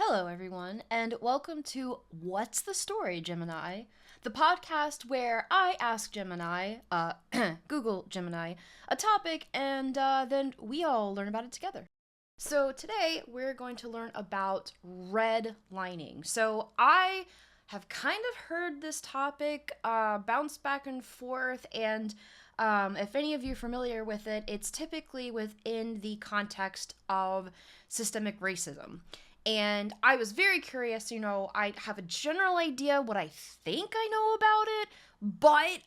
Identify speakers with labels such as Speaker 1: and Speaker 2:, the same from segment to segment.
Speaker 1: Hello, everyone, and welcome to What's the Story, Gemini, the podcast where I ask Gemini, Google Gemini, a topic, and then we all learn about it together. So today we're going to learn about redlining. So I have kind of heard this topic bounce back and forth, and if any of you are familiar with it, it's typically within the context of systemic racism. And I was very curious, I have a general idea what I think I know about it, but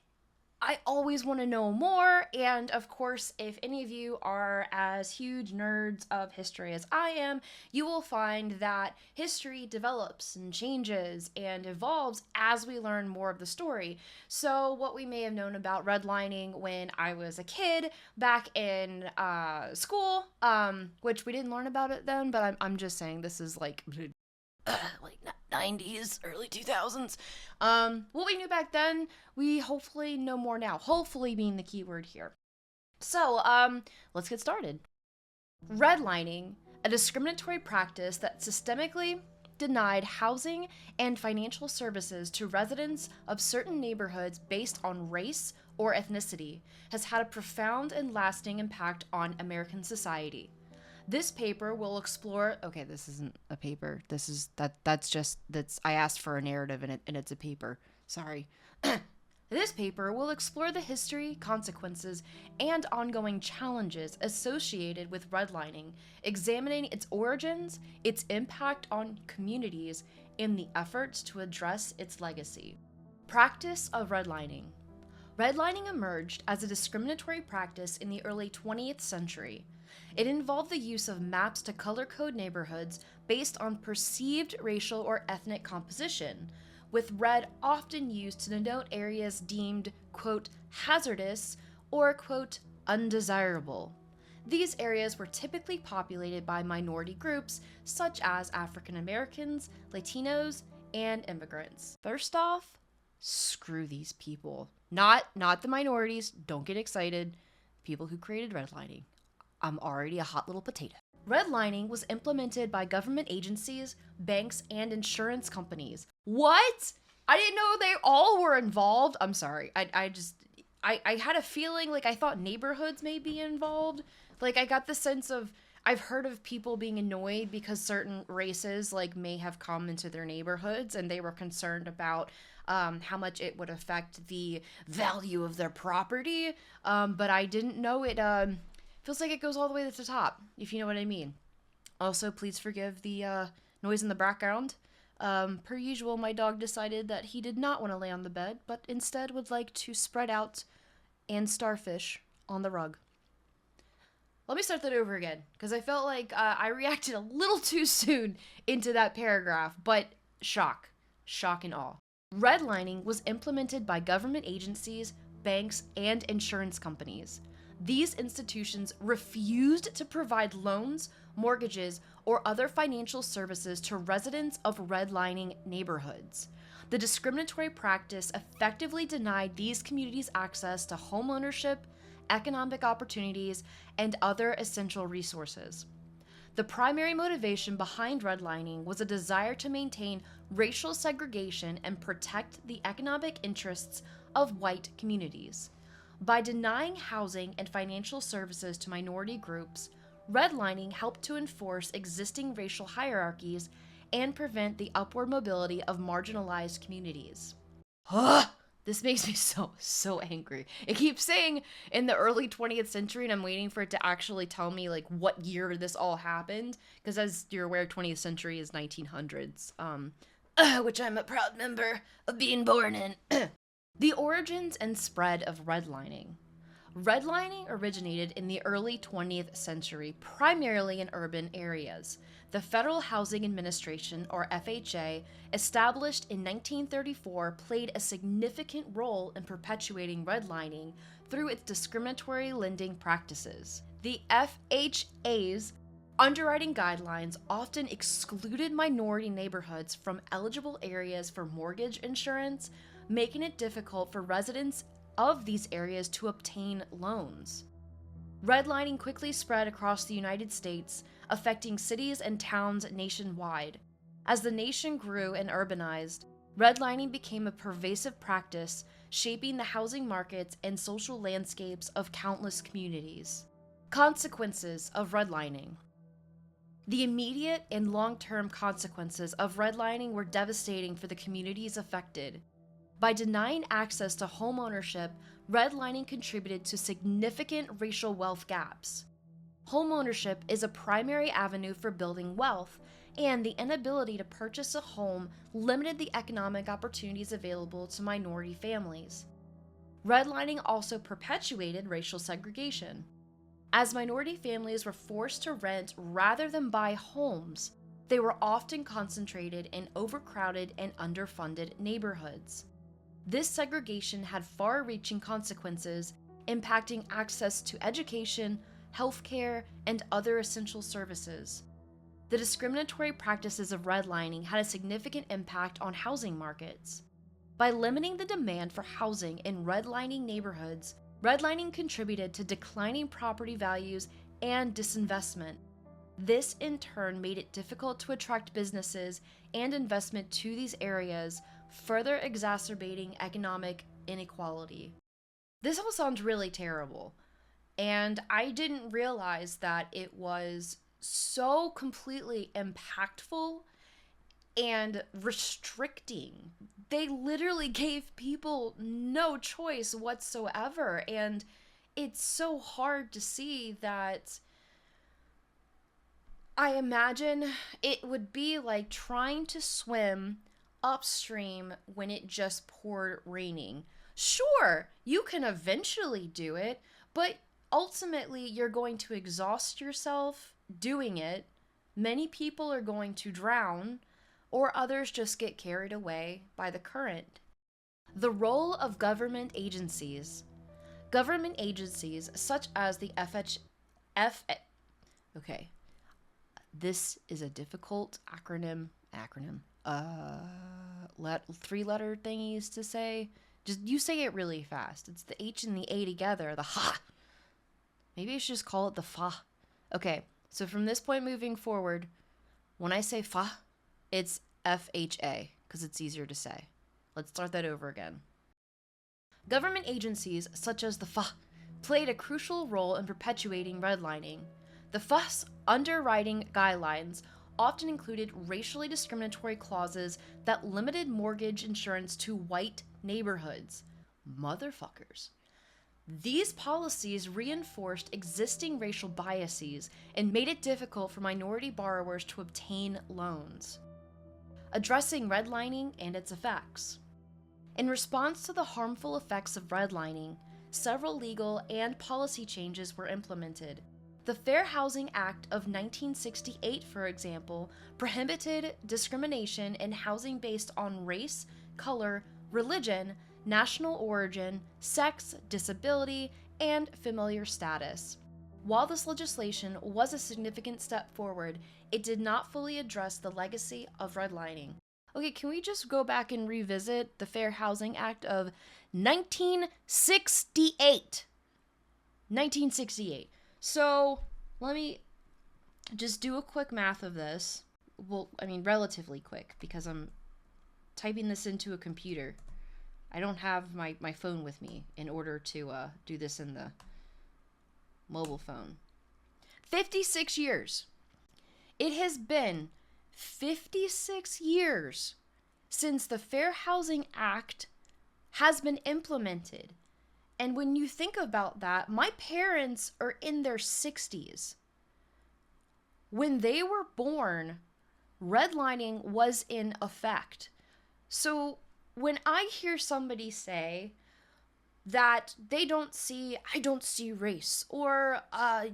Speaker 1: I always want to know more. And of course, if any of you are as huge nerds of history as I am, you will find that history develops and changes and evolves as we learn more of the story. So, what we may have known about redlining when I was a kid back in school, which we didn't learn about it then, but I'm just saying this is like 90s, early 2000s. What we knew back then, we hopefully know more now. Hopefully being the key word here. So, let's get started. Redlining, a discriminatory practice that systemically denied housing and financial services to residents of certain neighborhoods based on race or ethnicity, has had a profound and lasting impact on American society. This paper will explore. Okay, this isn't a paper. That's I asked for a narrative and it's a paper. Sorry. This paper will explore the history, consequences, and ongoing challenges associated with redlining, examining its origins, its impact on communities, and the efforts to address its legacy. Practice of redlining. Redlining emerged as a discriminatory practice in the early 20th century. It involved the use of maps to color code neighborhoods based on perceived racial or ethnic composition, with red often used to denote areas deemed, quote, hazardous or, quote, undesirable. These areas were typically populated by minority groups such as African Americans, Latinos, and immigrants. First off, screw these people. Not the minorities, don't get excited. People who created redlining. I'm already a hot little potato. Redlining was implemented by government agencies, banks, and insurance companies. What? I didn't know they all were involved. I'm sorry. I had a feeling like I thought neighborhoods may be involved. Like I got the sense of I've heard of people being annoyed because certain races like may have come into their neighborhoods and they were concerned about how much it would affect the value of their property. But I didn't know it feels like it goes all the way to the top, if you know what I mean. Also, please forgive the noise in the background. Per usual, my dog decided that he did not want to lay on the bed, but instead would like to spread out and starfish on the rug. Let me start that over again, because I felt like I reacted a little too soon into that paragraph, but shock and awe. Redlining was implemented by government agencies, banks, and insurance companies. These institutions refused to provide loans, mortgages, or other financial services to residents of redlining neighborhoods. The discriminatory practice effectively denied these communities access to home ownership, economic opportunities, and other essential resources. The primary motivation behind redlining was a desire to maintain racial segregation and protect the economic interests of white communities. By denying housing and financial services to minority groups, redlining helped to enforce existing racial hierarchies and prevent the upward mobility of marginalized communities. This makes me so angry. It keeps saying in the early 20th century, and I'm waiting for it to actually tell me like what year this all happened, because as you're aware, 20th century is 1900s, which I'm a proud member of being born in. The origins and spread of redlining. Redlining originated in the early 20th century, primarily in urban areas. The Federal Housing Administration, or FHA, established in 1934, played a significant role in perpetuating redlining through its discriminatory lending practices. The FHA's underwriting guidelines often excluded minority neighborhoods from eligible areas for mortgage insurance, making it difficult for residents of these areas to obtain loans. Redlining quickly spread across the United States, affecting cities and towns nationwide. As the nation grew and urbanized, redlining became a pervasive practice, shaping the housing markets and social landscapes of countless communities. Consequences of redlining. The immediate and long-term consequences of redlining were devastating for the communities affected. By denying access to homeownership, redlining contributed to significant racial wealth gaps. Homeownership is a primary avenue for building wealth, and the inability to purchase a home limited the economic opportunities available to minority families. Redlining also perpetuated racial segregation. As minority families were forced to rent rather than buy homes, they were often concentrated in overcrowded and underfunded neighborhoods. This segregation had far-reaching consequences, impacting access to education, healthcare, and other essential services. The discriminatory practices of redlining had a significant impact on housing markets. By limiting the demand for housing in redlining neighborhoods, redlining contributed to declining property values and disinvestment. This in turn made it difficult to attract businesses and investment to these areas, further exacerbating economic inequality. This all sounds really terrible, and I didn't realize that it was so completely impactful and restricting. They literally gave people no choice whatsoever, and it's so hard to see that. I imagine it would be like trying to swim upstream when it just poured raining. Sure, you can eventually do it, but ultimately you're going to exhaust yourself doing it. Many people are going to drown, or others just get carried away by the current. The role of government agencies. Government agencies such as the okay. This is a difficult acronym. Three-letter thingies to say. Just you say it really fast. It's the H and the A together. The ha. Maybe I should just call it the fa. Okay, so from this point moving forward, when I say fa, it's FHA because it's easier to say. Let's start that over again. Government agencies such as the fa played a crucial role in perpetuating redlining. The FA's underwriting guidelines often included racially discriminatory clauses that limited mortgage insurance to white neighborhoods. Motherfuckers. These policies reinforced existing racial biases and made it difficult for minority borrowers to obtain loans. Addressing redlining and its effects. In response to the harmful effects of redlining, several legal and policy changes were implemented. The Fair Housing Act of 1968, for example, prohibited discrimination in housing based on race, color, religion, national origin, sex, disability, and familiar status. While this legislation was a significant step forward, it did not fully address the legacy of redlining. Okay, can we just go back and revisit the Fair Housing Act of 1968? 1968. So, let me just do a quick math of this. Well, I mean, relatively quick, because I'm typing this into a computer. I don't have my phone with me in order to do this in the mobile phone. 56 years. It has been 56 years since the Fair Housing Act has been implemented. And when you think about that, my parents are in their 60s. When they were born, redlining was in effect. So when I hear somebody say that I don't see race, or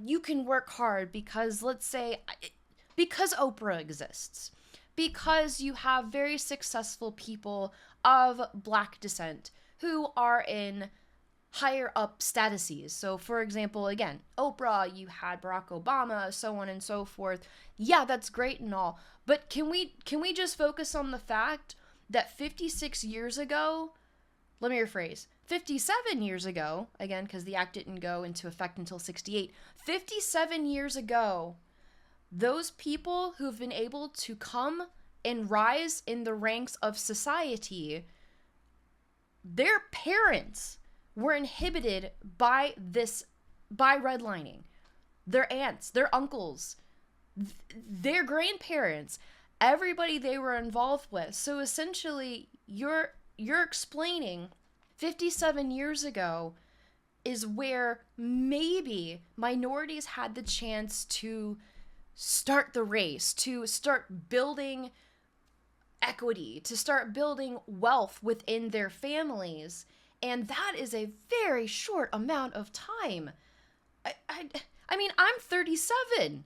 Speaker 1: you can work hard because, let's say, because Oprah exists, because you have very successful people of Black descent who are in higher up statuses. So for example, again, Oprah, you had Barack Obama, so on and so forth. Yeah, that's great and all, but can we just focus on the fact that 56 years ago, let me rephrase, 57 years ago, again, because the act didn't go into effect until 68, 57 years ago, those people who've been able to come and rise in the ranks of society, their parents were inhibited by redlining. Their aunts, their uncles, their grandparents, everybody they were involved with. So essentially, you're explaining 57 years ago is where maybe minorities had the chance to start the race, to start building equity, to start building wealth within their families. And that is a very short amount of time. I mean, I'm 37,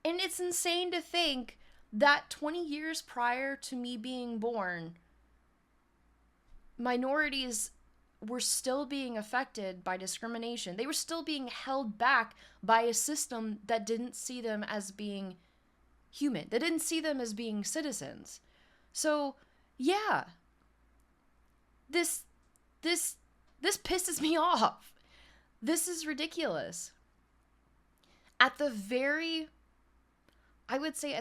Speaker 1: and it's insane to think that 20 years prior to me being born, minorities were still being affected by discrimination. They were still being held back by a system that didn't see them as being human, that didn't see them as being citizens. So, yeah, this pisses me off. This is ridiculous. I would say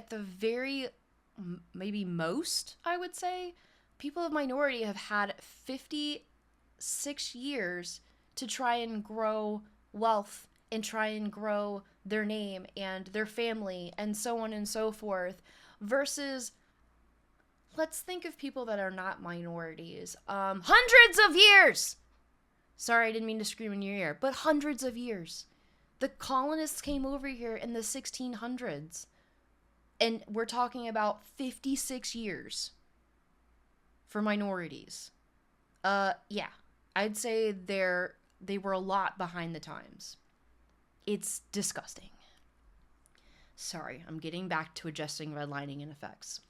Speaker 1: maybe most, people of minority have had 56 years to try and grow wealth and try and grow their name and their family and so on and so forth, versus, let's think of people that are not minorities. Hundreds of years! Sorry, I didn't mean to scream in your ear, but hundreds of years. The colonists came over here in the 1600s, and we're talking about 56 years for minorities. Yeah, I'd say they were a lot behind the times. It's disgusting. Sorry, I'm getting back to adjusting redlining and effects.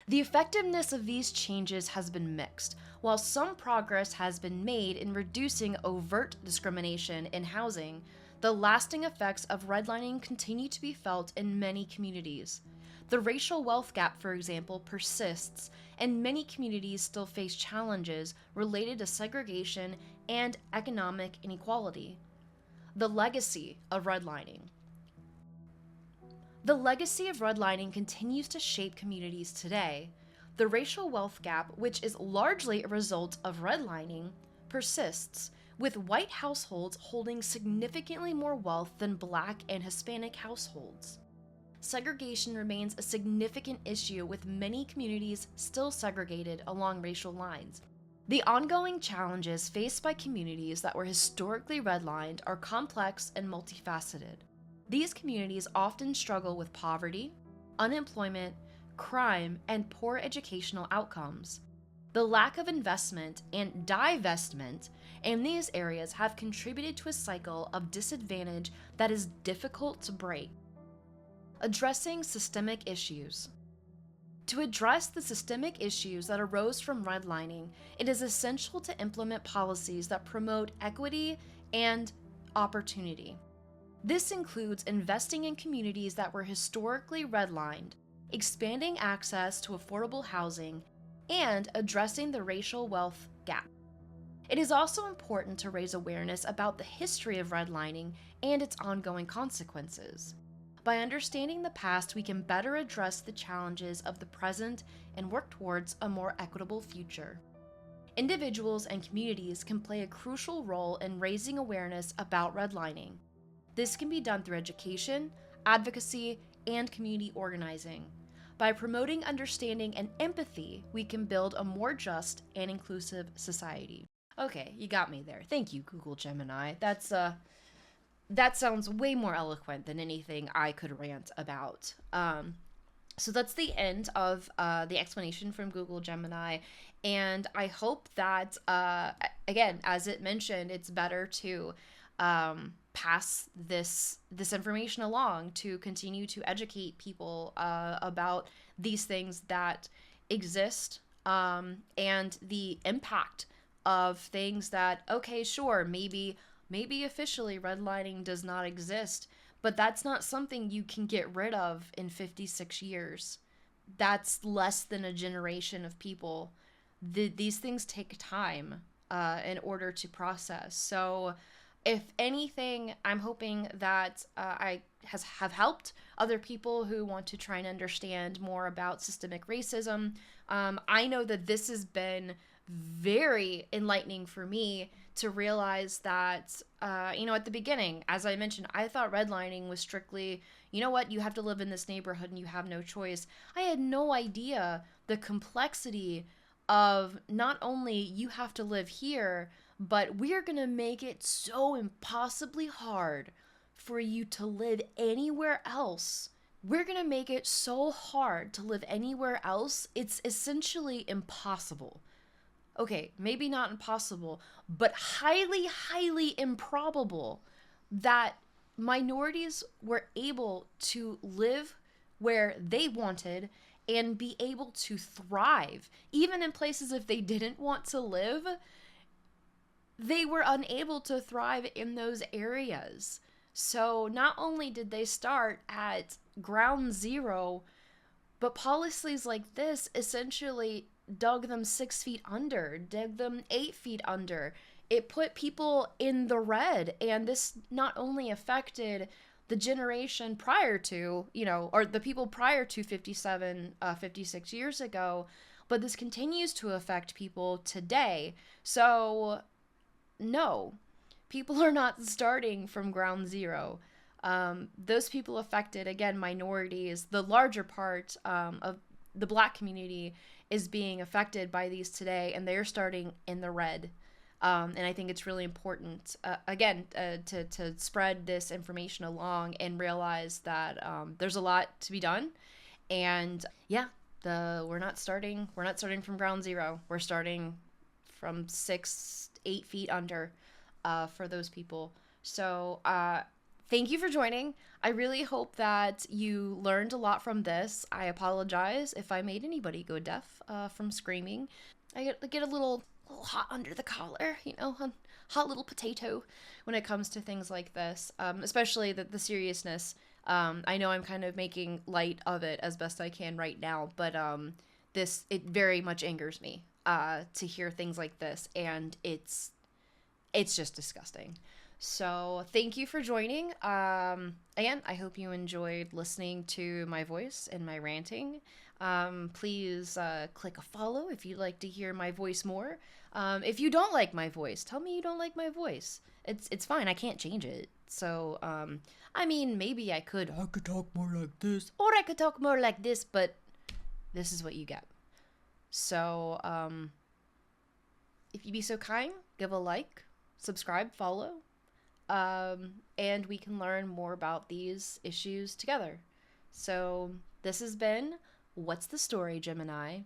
Speaker 1: The effectiveness of these changes has been mixed. While some progress has been made in reducing overt discrimination in housing, the lasting effects of redlining continue to be felt in many communities. The racial wealth gap, for example, persists, and many communities still face challenges related to segregation and economic inequality. The legacy of redlining. The legacy of redlining continues to shape communities today. The racial wealth gap, which is largely a result of redlining, persists, with white households holding significantly more wealth than Black and Hispanic households. Segregation remains a significant issue, with many communities still segregated along racial lines. The ongoing challenges faced by communities that were historically redlined are complex and multifaceted. These communities often struggle with poverty, unemployment, crime, and poor educational outcomes. The lack of investment and divestment in these areas have contributed to a cycle of disadvantage that is difficult to break. Addressing systemic issues. To address the systemic issues that arose from redlining, it is essential to implement policies that promote equity and opportunity. This includes investing in communities that were historically redlined, expanding access to affordable housing, and addressing the racial wealth gap. It is also important to raise awareness about the history of redlining and its ongoing consequences. By understanding the past, we can better address the challenges of the present and work towards a more equitable future. Individuals and communities can play a crucial role in raising awareness about redlining. This can be done through education, advocacy, and community organizing. By promoting understanding and empathy, we can build a more just and inclusive society. Okay, you got me there. Thank you, Google Gemini. That sounds way more eloquent than anything I could rant about. So that's the end of the explanation from Google Gemini. And I hope that, again, as it mentioned, it's better to pass this information along, to continue to educate people about these things that exist, and the impact of things that, okay, sure, maybe officially redlining does not exist, but that's not something you can get rid of in 56 years. That's less than a generation of people. These things take time in order to process. So if anything, I'm hoping that I have helped other people who want to try and understand more about systemic racism. I know that this has been very enlightening for me to realize that, at the beginning, as I mentioned, I thought redlining was strictly, you know what, you have to live in this neighborhood and you have no choice. I had no idea the complexity of not only you have to live here, but we're going to make it so impossibly hard for you to live anywhere else. We're going to make it so hard to live anywhere else. It's essentially impossible. Okay, maybe not impossible, but highly, highly improbable that minorities were able to live where they wanted and be able to thrive. Even in places if they didn't want to live, they were unable to thrive in those areas. So not only did they start at ground zero, but policies like this essentially dug them 6 feet under, dug them 8 feet under. It put people in the red, and this not only affected the generation prior to, or the people prior to 56 years ago, but this continues to affect people today. So, no, people are not starting from ground zero. Those people affected, again, minorities, the larger part of the Black community is being affected by these today, and they're starting in the red. And I think it's really important, to spread this information along and realize that there's a lot to be done. And yeah, we're not starting from ground zero. We're starting from 6-8 feet under for those people. So thank you for joining. I really hope that you learned a lot from this. I apologize if I made anybody go deaf from screaming. I get a little hot under the collar, a hot little potato when it comes to things like this, especially the seriousness. I know I'm kind of making light of it as best I can right now, but it very much angers me to hear things like this, and it's just disgusting. So thank you for joining. Again, I hope you enjoyed listening to my voice and my ranting. Please click a follow if you'd like to hear my voice more. If you don't like my voice, tell me you don't like my voice. It's fine. I can't change it. So, maybe I could talk more like this, or I could talk more like this, but this is what you get. So, if you'd be so kind, give a like, subscribe, follow, and we can learn more about these issues together. So this has been What's the Story, Gemini?